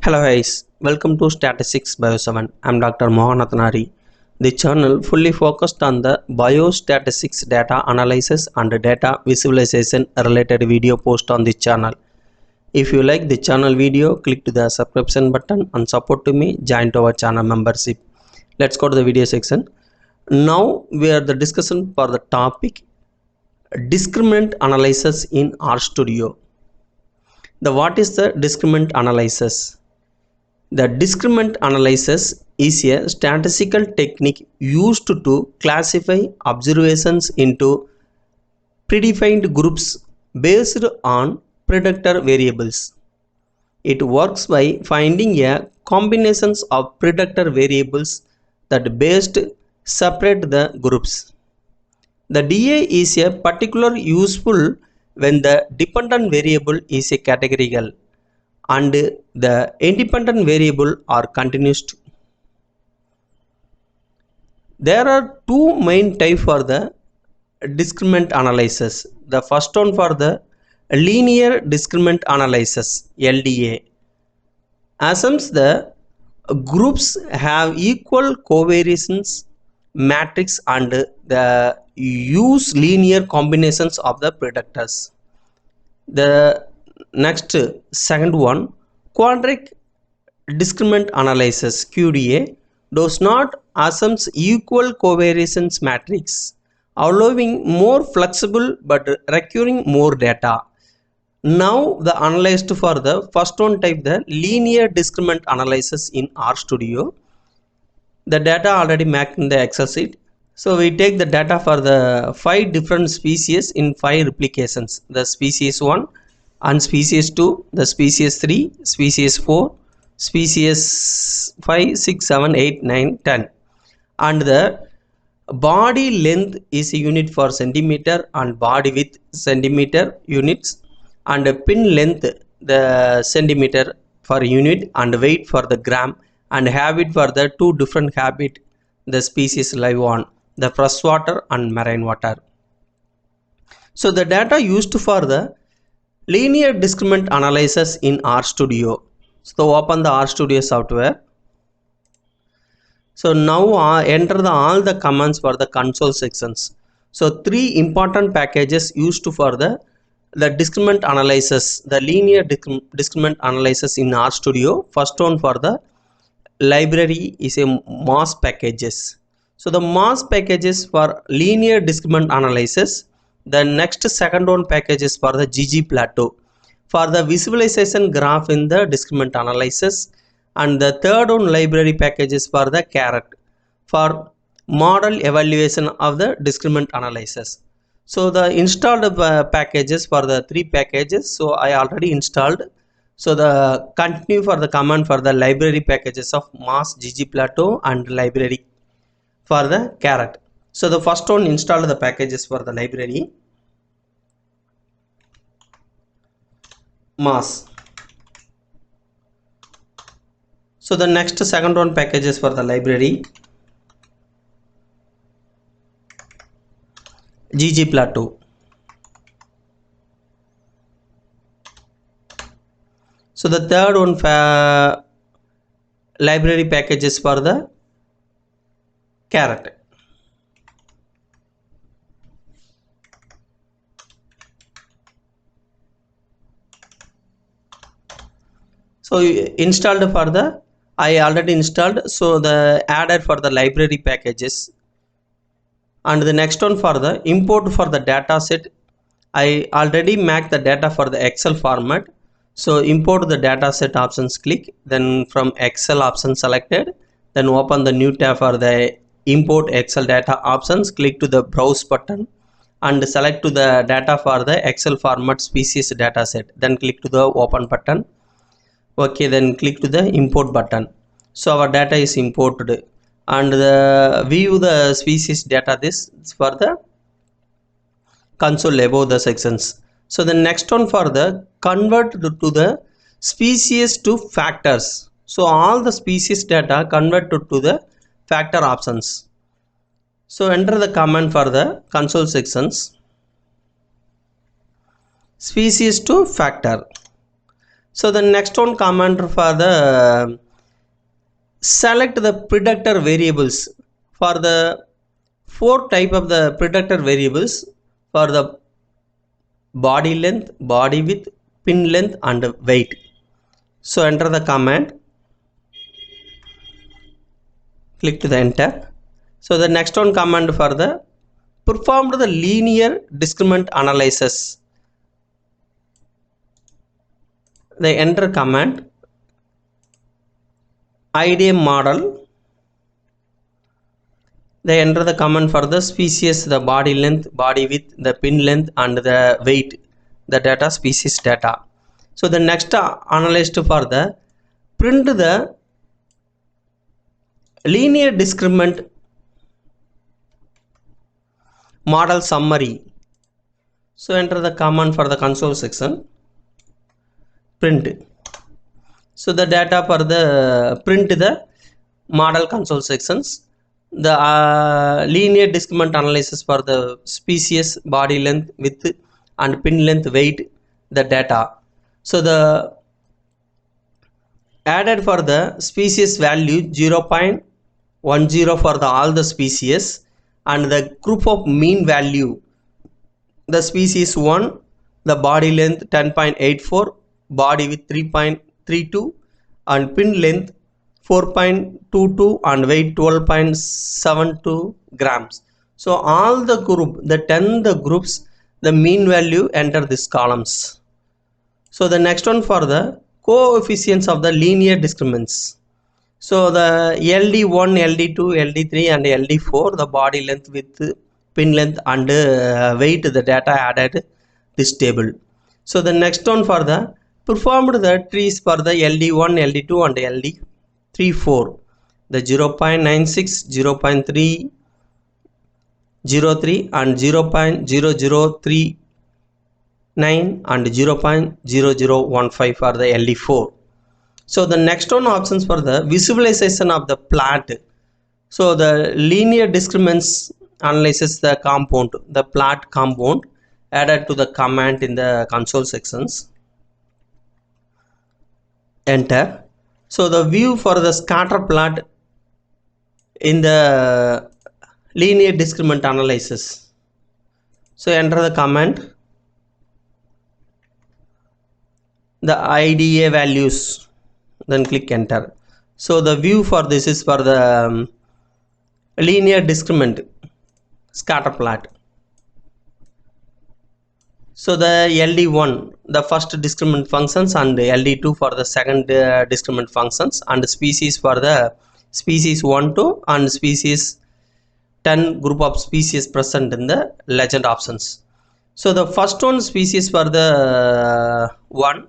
Hello guys, welcome to Statistics Bio 7. I'm Dr. Mohanathanari. The channel fully focused on the biostatistics data analysis and data visualization related video post on this channel. If you like the channel video, click to the subscription button and support to me, join to our channel membership. Let's go to the video section. Now we are the discussion for the topic discriminant analysis in RStudio. What is the discriminant analysis? The discriminant analysis is a statistical technique used to classify observations into predefined groups based on predictor variables. It works by finding a combinations of predictor variables that best separate the groups. The DA is a particular useful when the dependent variable is a categorical and the independent variable are continuous. There are two main types for the discriminant analysis. The first one for the linear discriminant analysis LDA assumes the groups have equal covariance matrix and the use linear combinations of the predictors. The next second one, quadratic discriminant analysis QDA does not assumes equal covariance matrix, allowing more flexible but requiring more data. Now the analyzed for the first one type, the linear discriminant analysis in RStudio. The data already mapped in the Excel sheet. So we take the data for the 5 different species in 5 replications. The species 1 and species 2, the species 3, species 4, species 5, 6, 7, 8, 9, 10. And the body length is a unit for centimeter and body width centimeter units, and pin length the centimeter for unit, and weight for the gram, and habit for the 2 different habit the species live on, the freshwater and marine water. So the data used for the linear discriminant analysis in RStudio. So open the RStudio software. So now enter all the commands for the console sections. So 3 important packages used for the discriminant analysis, the linear discriminant analysis in RStudio. First one for the library is a MOS packages. So the MOS packages for linear discriminant analysis. The next second one package is for the ggplot for the visualization graph in the discriminant analysis, and the third one library package is for the caret for model evaluation of the discriminant analysis. So the installed packages for the 3 packages, so I already installed. So the continue for the command for the library packages of MOS, ggplot and library for the caret. So the first one install the packages for the library MOS. So the next second one packages for the library ggplot. So the third one library packages for the caret. So installed for the I already installed. So the added for the library packages, and the next one for the import for the data set. I already mapped the data for the Excel format. So import the data set options, click, then from Excel option selected, then open the new tab for the import Excel data options, click to the browse button and select to the data for the Excel format species data set, then click to the open button. Okay, then click to the import button. So our data is imported, and the view the species data, this is for the console above the sections. So the next one for the convert to the species to factors. So all the species data converted to the factor options. So enter the command for the console sections, species to factor. So the next one command for the select the predictor variables for the four type of the predictor variables for the body length, body width, pin length and weight. So enter the command, click to the enter. So the next one command for the performed the linear discriminant analysis. The enter command, IDA model. They enter the command for the species, the body length, body width, the pin length and the weight, the data species data. So the next analyst for the print the linear discriminant model summary. So enter the command for the console section, print. So the data for the print the model console sections, the linear discriminant analysis for the species, body length, width and pin length, weight, the data. So the added for the species value 0.10 for the all the species, and the group of mean value, the species 1, the body length 10.84, body width 3.32 and pin length 4.22 and weight 12.72 grams. So all the group, the 10 the groups, the mean value enter these columns. So the next one for the coefficients of the linear discriminants. So the LD1, LD2, LD3 and LD4, the body length, width, pin length and weight, the data added this table. So the next one for the performed the trees for the LD1, LD2 and LD3, 4, the 0.96, 0.303 and 0.0039 and 0.0015 for the LD4. So the next one options for the visualization of the plot. So the linear discriminants analyzes the compound, the plot compound added to the command in the console sections. Enter. So the view for the scatter plot in the linear discriminant analysis. So enter the command, the IDA values, then click enter. So the view for this is for the linear discriminant scatter plot. So the LD1, the first discriminant functions, and LD2 for the second discriminant functions, and species for the species 1, 2 and species 10 group of species present in the legend options. So the first one species for the 1,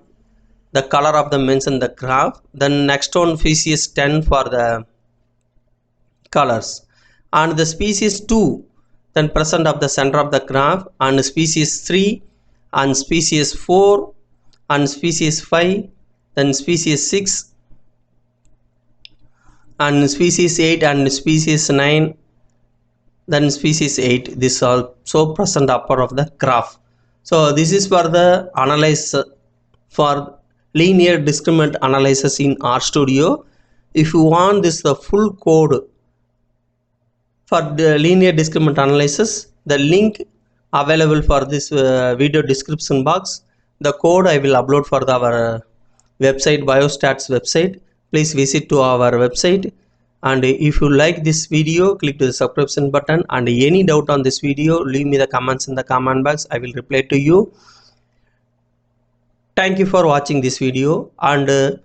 the color of the mentioned the graph, then next one species 10 for the colors, and the species 2 then present of the center of the graph, and species 3 and species 4 and species 5, then species 6 and species 8 and species 9, then species 8. This also present upper of the graph. So this is for the analysis for linear discriminant analysis in RStudio. If you want this the full code for the linear discriminant analysis, the link available for this video description box. The code I will upload for our website, Biostats website. Please visit to our website, and if you like this video, click to the subscription button, and any doubt on this video, leave me the comments in the comment box. I will reply to you. Thank you for watching this video, and the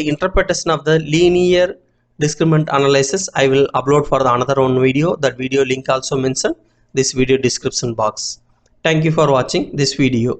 interpretation of the linear discriminant analysis I will upload for the another one video. That video link also mentioned this video description box. Thank you for watching this video.